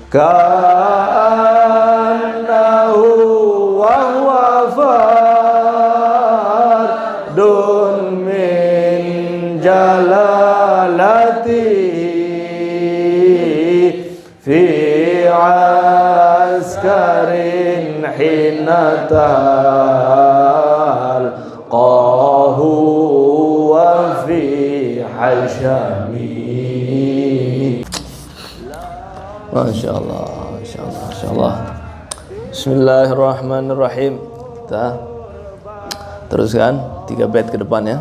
ka'annahu wa huwa fardun min jalalatihi fi askarin hina talqahu wa fi hashami. Masya Allah, Masya Allah, Masya Allah. Bismillahirrahmanirrahim. Kita teruskan 3 bait ke depan ya.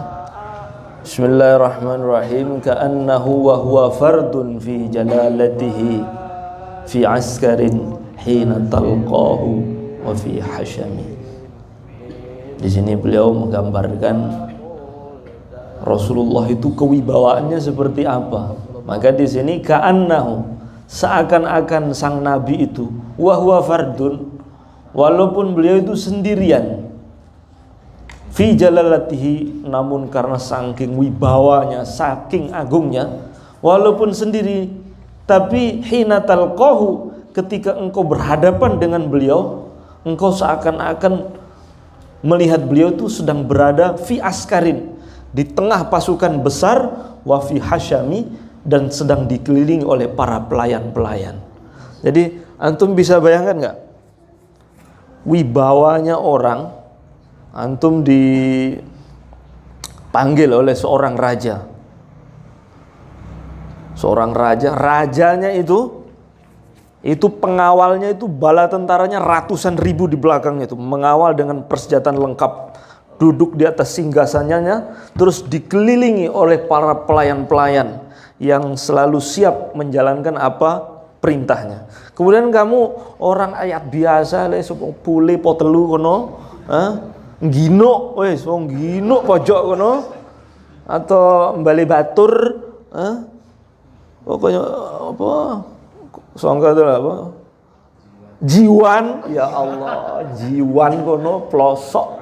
Bismillahirrahmanirrahim. Ka'annahu wa huwa fardun fi jalalatihi fi askarin hina talqahu wa fi hashami. Di sini beliau menggambarkan Rasulullah itu kewibawaannya seperti apa. Maka di sini ka'annahu, seakan-akan sang nabi itu wahwa fardun, walaupun beliau itu sendirian, fi jalalatihi, namun karena saking wibawanya, saking agungnya, walaupun sendiri, tapi hina talqahu, ketika engkau berhadapan dengan beliau, engkau seakan-akan melihat beliau itu sedang berada fi askarin, di tengah pasukan besar, wa fi hashami, dan sedang dikelilingi oleh para pelayan-pelayan. Jadi antum bisa bayangkan nggak wibawanya orang, antum dipanggil oleh seorang raja. Seorang raja, rajanya itu pengawalnya itu bala tentaranya ratusan ribu di belakangnya itu, mengawal dengan persenjataan lengkap, duduk di atas singgasananya, terus dikelilingi oleh para pelayan-pelayan yang selalu siap menjalankan apa perintahnya. Kemudian kamu orang ayat biasa le pule potelu kono, ngino wis wong ngino pojok kono, atau mbale batur, pokoknya apa sangka itu apa? Jiwan, ya Allah, jiwan kono pelosok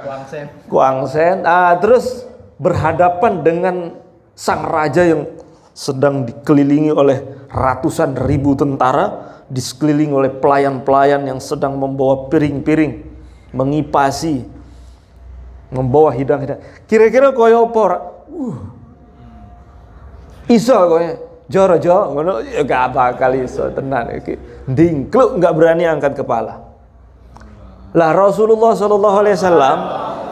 kuangsen. Terus berhadapan dengan sang raja yang sedang dikelilingi oleh ratusan ribu tentara, dikelilingi oleh pelayan-pelayan yang sedang membawa piring-piring, mengipasi, membawa hidang-hidang. Kira-kira koyo apa? Iso koyo joro-joro ngono ya gak bakal iso tenan iki. Ndingkluk enggak berani angkat kepala. Lah Rasulullah sallallahu alaihi wasallam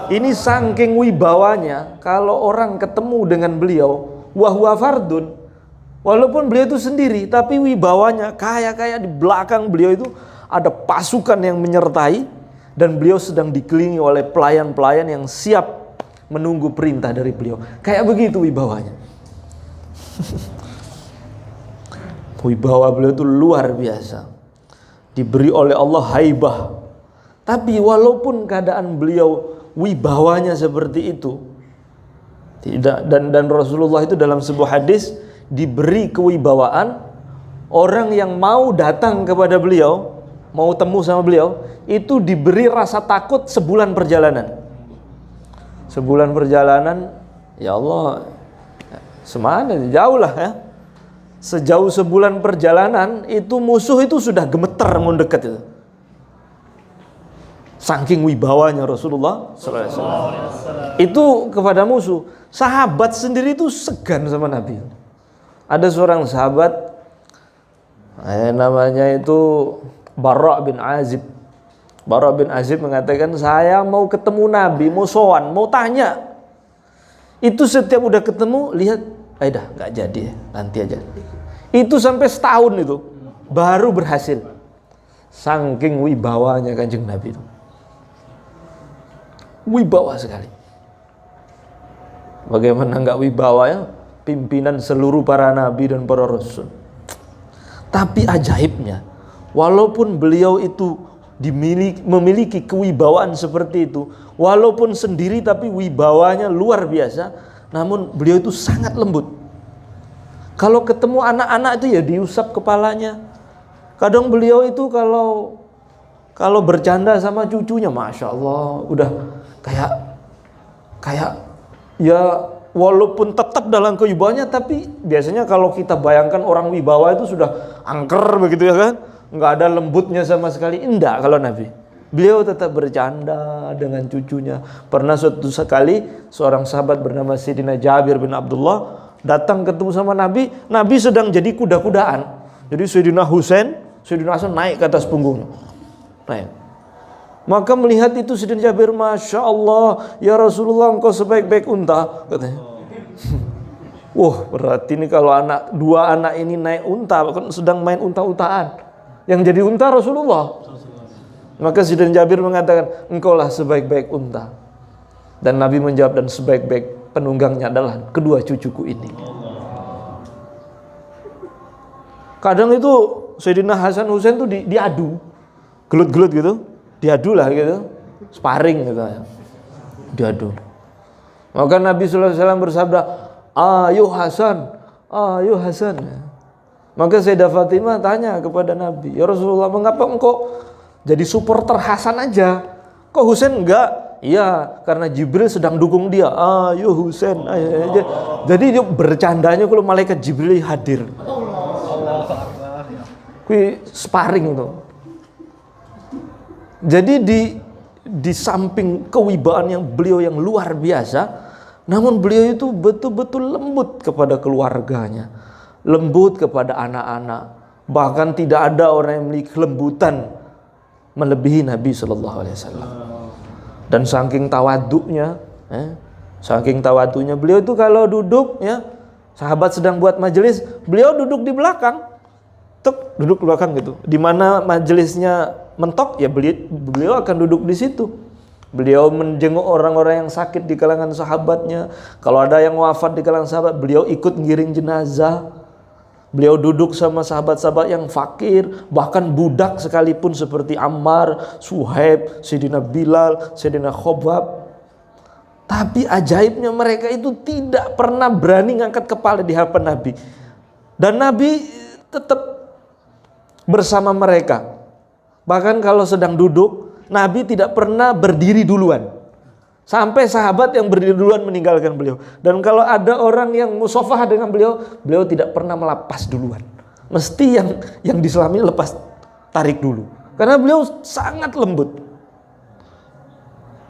ini saking wibawanya, kalau orang ketemu dengan beliau wahwa fardun, walaupun beliau itu sendiri, tapi wibawanya kayak di belakang beliau itu ada pasukan yang menyertai, dan beliau sedang dikelilingi oleh pelayan-pelayan yang siap menunggu perintah dari beliau. Kayak begitu wibawanya. Wibawa beliau itu luar biasa, diberi oleh Allah haibah. Tapi walaupun keadaan beliau wibawanya seperti itu, tidak, dan Rasulullah itu dalam sebuah hadis diberi kewibawaan, orang yang mau datang kepada beliau, mau temu sama beliau, itu diberi rasa takut sebulan perjalanan. Sebulan perjalanan, ya Allah, semana jauh lah ya. Sejauh sebulan perjalanan itu musuh itu sudah gemeter mau dekat itu. Saking wibawanya Rasulullah sallallahu alaihi wasallam itu kepada musuh. Sahabat sendiri itu segan sama Nabi. Ada seorang sahabat, namanya itu Bara' bin Azib. Bara' bin Azib mengatakan, saya mau ketemu Nabi, mau sowan, mau tanya. Itu setiap udah ketemu, lihat, dah nggak jadi, nanti aja. Itu sampai setahun itu baru berhasil. Saking wibawanya Kanjeng Nabi itu. Wibawa sekali. Bagaimana enggak wibawa ya pimpinan seluruh para nabi dan para rasul. Tapi ajaibnya, walaupun beliau itu memiliki kewibawaan seperti itu, walaupun sendiri tapi wibawanya luar biasa, namun beliau itu sangat lembut. Kalau ketemu anak-anak itu ya diusap kepalanya. Kadang beliau itu kalau bercanda sama cucunya, masya Allah, udah kayak ya walaupun tetap dalam kewibawaannya, tapi biasanya kalau kita bayangkan orang wibawa itu sudah angker begitu ya kan, nggak ada lembutnya sama sekali. Enggak kalau Nabi. Beliau tetap bercanda dengan cucunya. Pernah suatu sekali seorang sahabat bernama Sayyidina Jabir bin Abdullah datang ketemu sama Nabi. Nabi sedang jadi kuda-kudaan. Jadi Sayyidina Husain, Sayyidina Hasan naik ke atas punggungnya. Naik. Maka melihat itu Sayyidina Jabir, Masya Allah, ya Rasulullah engkau sebaik-baik unta, katanya. Wah, berarti ini kalau dua anak ini naik unta, kan sedang main unta-untaan. Yang jadi unta Rasulullah. Maka Sayyidina Jabir mengatakan, engkaulah sebaik-baik unta. Dan Nabi menjawab, dan sebaik-baik penunggangnya adalah kedua cucuku ini. Kadang itu Sayyidina Hasan Husain tuh diadu, gelut-gelut gitu. Diadu lah gitu, sparring gitu, diadu. Maka Nabi SAW bersabda, ayo Hasan, ayo Hasan. Maka Sayyidah Fatimah tanya kepada Nabi, ya Rasulullah, mengapa engkau jadi supporter Hasan aja, kok Husain enggak? Iya, karena Jibril sedang dukung dia. Ayo Husain, ayo. Jadi dia bercandanya kalau malaikat Jibril hadir. Kui sparring tuh. Jadi di samping kewibawaan yang beliau yang luar biasa, namun beliau itu betul-betul lembut kepada keluarganya, lembut kepada anak-anak. Bahkan tidak ada orang yang memiliki kelembutan melebihi Nabi Shallallahu Alaihi Wasallam. Dan saking tawaduknya, beliau itu kalau duduk, ya, sahabat sedang buat majelis, beliau duduk di belakang. Duduk di belakang gitu. Di mana majelisnya mentok, ya beliau akan duduk di situ. Beliau menjenguk orang-orang yang sakit di kalangan sahabatnya. Kalau ada yang wafat di kalangan sahabat, beliau ikut ngiring jenazah. Beliau duduk sama sahabat-sahabat yang fakir, bahkan budak sekalipun seperti Ammar, Suhaib, Sayyidina Bilal, Sayyidina Khobab. Tapi ajaibnya mereka itu tidak pernah berani ngangkat kepala di hadapan Nabi. Dan Nabi tetap bersama mereka. Bahkan kalau sedang duduk, Nabi tidak pernah berdiri duluan. Sampai sahabat yang berdiri duluan meninggalkan beliau. Dan kalau ada orang yang musafahah dengan beliau, beliau tidak pernah melepas duluan. Mesti yang diselami lepas tarik dulu. Karena beliau sangat lembut.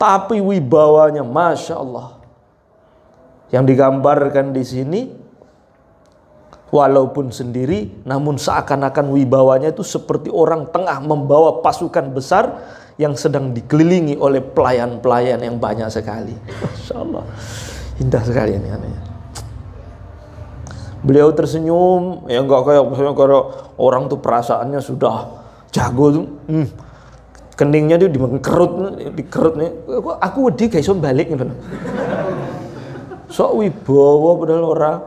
Tapi wibawanya, Masya Allah. Yang digambarkan di sini, walaupun sendiri, namun seakan-akan wibawanya itu seperti orang tengah membawa pasukan besar yang sedang dikelilingi oleh pelayan-pelayan yang banyak sekali. Masya Allah, indah sekali ini. Beliau tersenyum, ya enggak kayak misalnya kalau orang tuh perasaannya sudah jago tuh, keningnya dia dikerut nih. Aku wedi guys balik gitu. Sok wibawa padahal orang.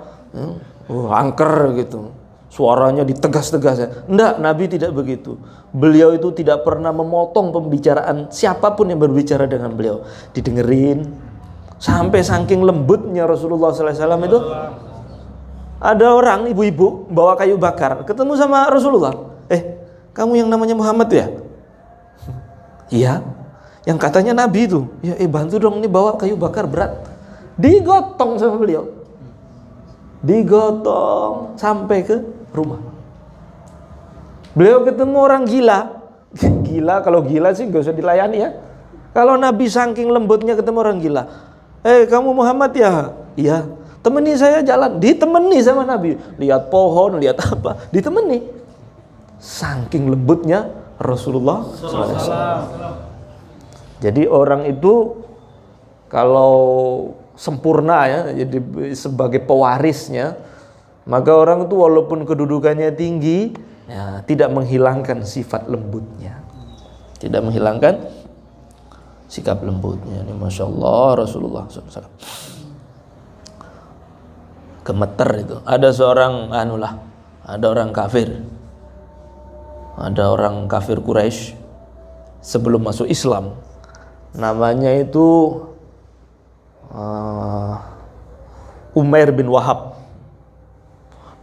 Angker gitu, suaranya ditegas-tegas. Enggak, Nabi tidak begitu. Beliau itu tidak pernah memotong pembicaraan siapapun yang berbicara dengan beliau, didengerin. Sampai saking lembutnya Rasulullah SAW itu, ada orang ibu-ibu bawa kayu bakar, ketemu sama Rasulullah. Kamu yang namanya Muhammad ya? Iya, yang katanya Nabi itu. Ya, bantu dong, ini bawa kayu bakar berat. Digotong sama beliau. Digotong sampai ke rumah. Beliau ketemu orang gila. Kalau gila sih gak usah dilayani ya. Kalau Nabi saking lembutnya ketemu orang gila. Kamu Muhammad ya? Iya. Temani saya jalan. Ditemani sama Nabi. Lihat pohon, lihat apa. Ditemani. Saking lembutnya Rasulullah SAW. Jadi orang itu kalau sempurna ya, jadi sebagai pewarisnya, maka orang itu walaupun kedudukannya tinggi, ya, tidak menghilangkan sifat lembutnya, tidak menghilangkan sikap lembutnya. Ini Masya Allah Rasulullah SAW. Gemeter itu. Ada seorang ada orang kafir, ada orang kafir Quraisy sebelum masuk Islam, namanya itu Umair bin Wahab.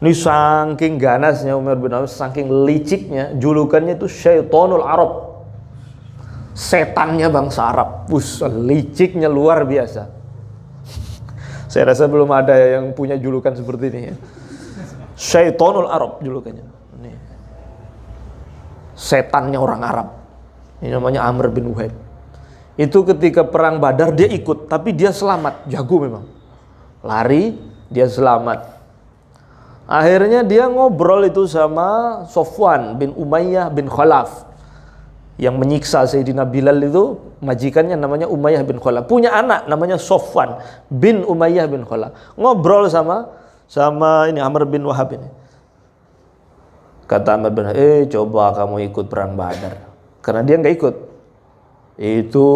Ini saking ganasnya Umair bin Wahab, saking liciknya, julukannya itu Syaitonul Arab, setannya bangsa Arab. Liciknya luar biasa. Saya rasa belum ada yang punya julukan seperti ini ya. Syaitonul Arab julukannya. setannya orang Arab. Ini namanya Amr bin Wahab. Itu ketika perang Badar dia ikut, tapi dia selamat, jago memang. Lari, dia selamat. Akhirnya dia ngobrol itu sama Sofwan bin Umayyah bin Khalaf yang menyiksa Sayyidina Bilal itu, majikannya namanya Umayyah bin Khalaf. Punya anak namanya Sofwan bin Umayyah bin Khalaf. Ngobrol sama ini Amr bin Wahab ini. Kata Amr bin Wahab, coba kamu ikut perang Badar. Karena dia nggak ikut. Itu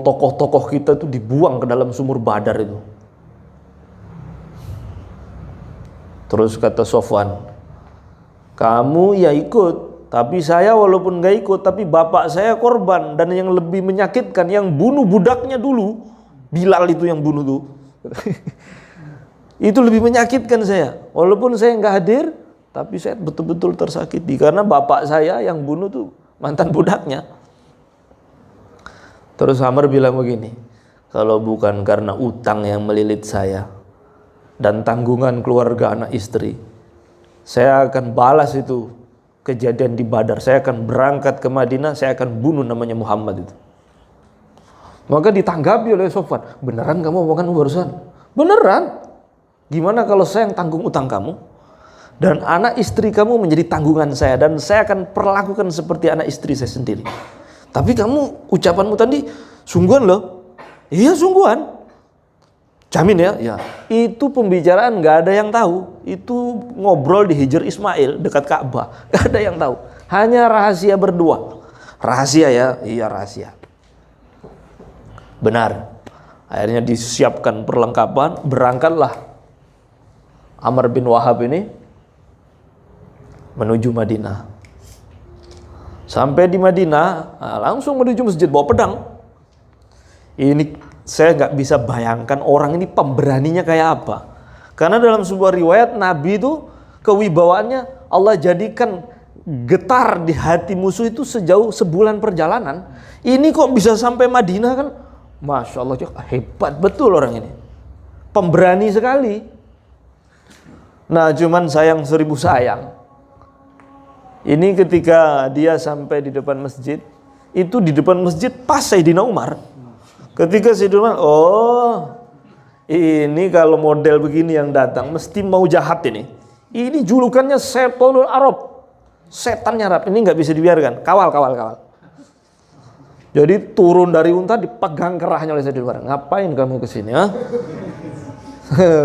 tokoh-tokoh kita tuh dibuang ke dalam sumur Badar itu. Terus kata Sofwan, kamu ya ikut, tapi saya walaupun gak ikut, tapi bapak saya korban. Dan yang lebih menyakitkan, yang bunuh budaknya dulu, Bilal itu yang bunuh tuh. Itu lebih menyakitkan saya. Walaupun saya gak hadir, tapi saya betul-betul tersakiti. Karena bapak saya yang bunuh tuh mantan budaknya. Terus Amr bilang begini, kalau bukan karena utang yang melilit saya dan tanggungan keluarga anak istri, saya akan balas itu kejadian di Badar. Saya akan berangkat ke Madinah, saya akan bunuh namanya Muhammad itu. Maka ditanggapi oleh Sofwan, beneran kamu omongan barusan? Beneran. Gimana kalau saya yang tanggung utang kamu dan anak istri kamu menjadi tanggungan saya, dan saya akan perlakukan seperti anak istri saya sendiri. Tapi kamu ucapanmu tadi sungguhan loh. Iya sungguhan. Jamin ya? Ya. Itu pembicaraan gak ada yang tahu. Itu ngobrol di Hijr Ismail dekat Ka'bah. Gak ada yang tahu. Hanya rahasia berdua. Rahasia ya? Iya rahasia. Benar. Akhirnya disiapkan perlengkapan. Berangkatlah Amr bin Wahab ini menuju Madinah. Sampai di Madinah, langsung menuju masjid bawa pedang. Ini saya nggak bisa bayangkan orang ini pemberaninya kayak apa. Karena dalam sebuah riwayat Nabi itu kewibawaannya Allah jadikan getar di hati musuh itu sejauh sebulan perjalanan. Ini kok bisa sampai Madinah kan? Masya Allah, hebat betul orang ini. Pemberani sekali. Nah cuman sayang seribu sayang. Ini ketika dia sampai di depan masjid, itu di depan masjid pas Sayyidina Umar. Ketika Sayyidina Umar, oh ini kalau model begini yang datang mesti mau jahat ini. Ini julukannya Setonul Arab, setannya Arab. Ini nggak bisa dibiarkan. Kawal. Jadi turun dari unta dipegang kerahnya oleh Sayyidina Umar. Ngapain kamu kesini? Ha?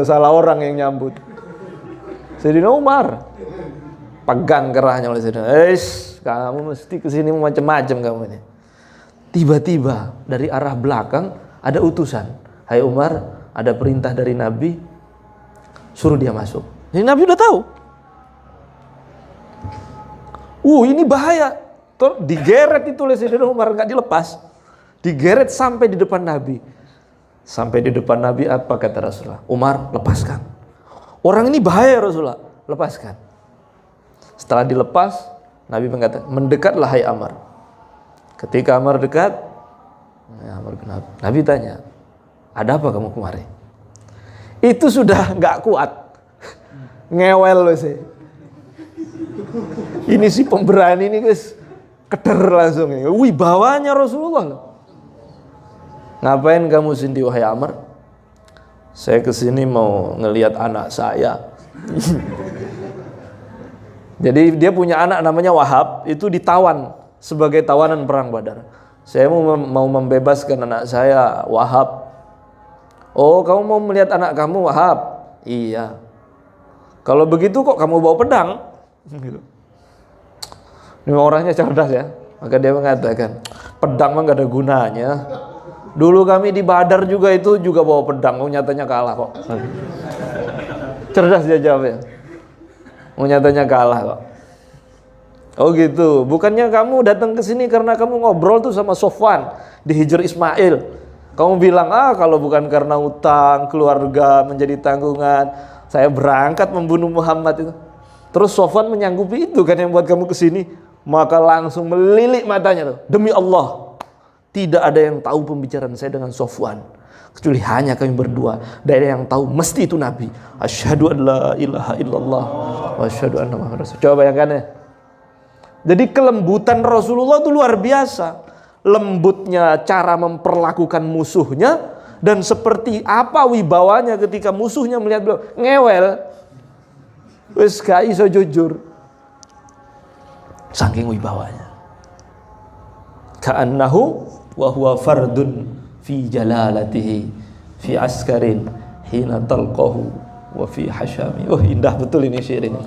Salah orang yang nyambut. Sayyidina Umar pegang kerahnya oleh Sayyidina. Kamu mesti kesini macam-macam kamu ini. Tiba-tiba dari arah belakang ada utusan. Hai Umar, ada perintah dari Nabi, suruh dia masuk. Jadi Nabi udah tahu. Ini bahaya. Digeret itu oleh Sayyidina Umar, nggak dilepas. Digeret sampai di depan Nabi. Sampai di depan Nabi apa kata Rasulullah? Umar, lepaskan. Orang ini bahaya Rasulullah, lepaskan. Setelah dilepas, Nabi mengatakan, mendekatlah hai Amr. Ketika Amr dekat, Nabi tanya, ada apa kamu kemarin? Itu sudah nggak kuat, ngewel loh sih. Ini si pemberani ini guys, keder langsung. Wibawanya Rasulullah loh. Ngapain kamu sini wahai Amr? Saya kesini mau ngelihat anak saya. Jadi dia punya anak namanya Wahab, itu ditawan sebagai tawanan perang Badar. Saya mau membebaskan anak saya Wahab. Oh, kamu mau melihat anak kamu Wahab? Iya. Kalau begitu kok kamu bawa pedang? Gitu. Ini orangnya cerdas ya. Maka dia mengatakan, pedang mah gak ada gunanya. Dulu kami di Badar juga itu juga bawa pedang, nyatanya kalah kok. Cerdas dia jawabnya. Nyatanya kalah kok. Oh gitu. Bukannya kamu datang ke sini karena kamu ngobrol tuh sama Sofwan di Hijr Ismail. Kamu bilang, kalau bukan karena utang, keluarga menjadi tanggungan, saya berangkat membunuh Muhammad itu. Terus Sofwan menyanggupi itu kan yang buat kamu ke sini. Maka langsung melilik matanya tuh. Demi Allah, tidak ada yang tahu pembicaraan saya dengan Sofwan kecuali hanya kami berdua. Dan yang tahu mesti itu Nabi. Asyhadu an la ilaha illallah wa asyhadu anna Muhammadar Rasulullah. Coba bayangkan ya. Jadi kelembutan Rasulullah itu luar biasa. Lembutnya cara memperlakukan musuhnya, dan seperti apa wibawanya ketika musuhnya melihat beliau ngewel, wis gak iso jujur. Saking wibawanya. Ka'annahu wa huwa fardun fi jalalatihi fi askarin hina talqahu wa fi hashami. Oh, indah betul ini syair ini.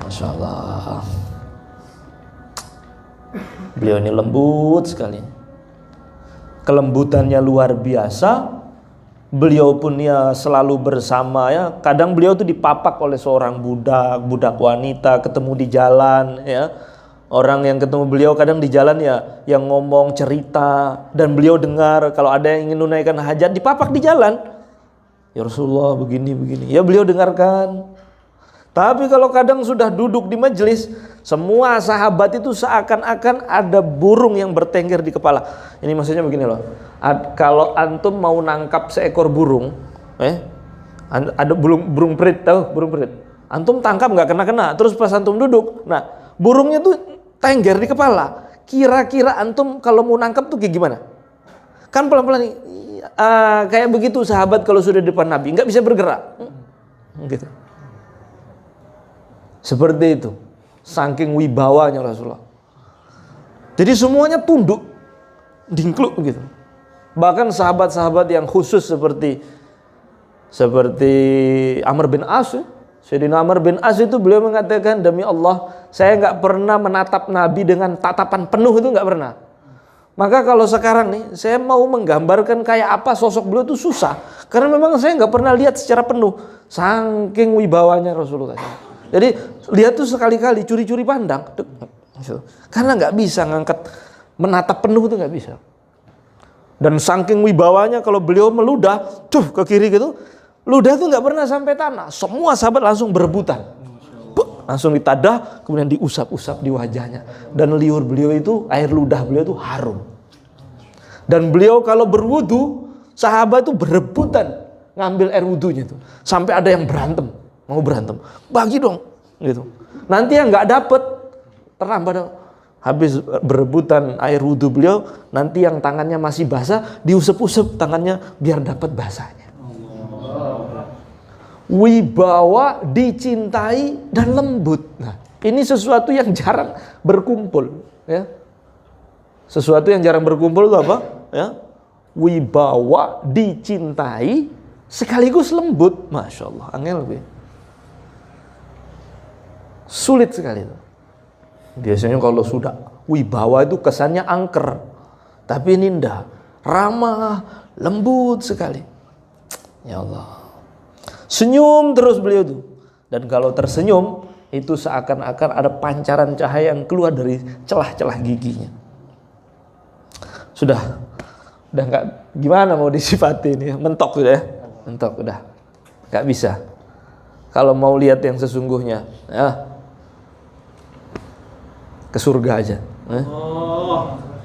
Masya Allah. Beliau ini lembut sekali. Kelembutannya luar biasa. Beliau pun ya selalu bersama ya. Kadang beliau tuh dipapak oleh seorang budak wanita, ketemu di jalan ya. Orang yang ketemu beliau kadang di jalan ya, yang ngomong cerita, dan beliau dengar kalau ada yang ingin menunaikan hajat dipapak di jalan. Ya Rasulullah begini. Ya beliau dengarkan. Tapi kalau kadang sudah duduk di majelis, semua sahabat itu seakan-akan ada burung yang bertengger di kepala. Ini maksudnya begini loh. Kalau antum mau nangkap seekor burung, ada burung perit, tahu burung perit? Antum tangkap nggak kena-kena, terus pas antum duduk, nah burungnya tuh tengger di kepala. Kira-kira antum kalau mau nangkap tuh kayak gimana? Kan pelan-pelan kayak begitu sahabat kalau sudah di depan Nabi, nggak bisa bergerak. Gitu. Seperti itu, saking wibawanya Rasulullah. Jadi semuanya tunduk, dingkluk gitu. Bahkan sahabat-sahabat yang khusus seperti Amr bin As, Sayyidina Amr bin As itu beliau mengatakan, demi Allah, saya nggak pernah menatap Nabi dengan tatapan penuh, itu nggak pernah. Maka kalau sekarang nih, saya mau menggambarkan kayak apa sosok beliau itu susah, karena memang saya nggak pernah lihat secara penuh, saking wibawanya Rasulullah. Jadi lihat tuh sekali-kali curi-curi pandang, karena nggak bisa ngangkat menatap penuh itu nggak bisa. Dan saking wibawanya kalau beliau meludah, ke kiri gitu, ludah tuh nggak pernah sampai tanah. Semua sahabat langsung berebutan, langsung ditadah, kemudian diusap-usap di wajahnya. Dan liur beliau itu, air ludah beliau itu harum. Dan beliau kalau berwudu, sahabat itu berebutan ngambil air wudunya itu, sampai ada yang mau berantem, bagi dong, gitu. Nanti yang nggak dapet terlambat, habis berebutan air wudhu beliau, nanti yang tangannya masih basah diusap-usap tangannya biar dapat basahnya. Wibawa, dicintai dan lembut. Nah, ini sesuatu yang jarang berkumpul, ya. Sesuatu yang jarang berkumpul itu apa? Ya, wibawa, dicintai sekaligus lembut. Masya Allah, angel gue. Sulit sekali itu. Biasanya kalau sudah wibawa itu kesannya angker, tapi ini indah, ramah, lembut sekali. Ya Allah. Senyum terus beliau itu. Dan kalau tersenyum itu seakan-akan ada pancaran cahaya yang keluar dari celah-celah giginya. Sudah nggak, gimana mau disifati ini? Mentok sudah ya, mentok udah, nggak bisa. Kalau mau lihat yang sesungguhnya, ya, ke surga aja.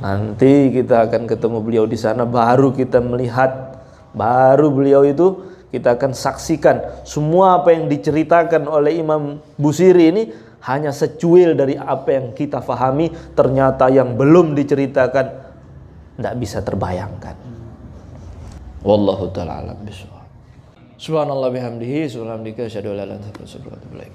Nanti kita akan ketemu beliau di sana, baru kita melihat, baru beliau itu kita akan saksikan semua apa yang diceritakan oleh Imam Busiri ini hanya secuil dari apa yang kita fahami, ternyata yang belum diceritakan tidak bisa terbayangkan. Wallahu ta'ala alam bishawab. Subhanallah bihamdihi, subhanallah asyhadu an la ilaha illa anta astaghfiruka wa atubu ilaik.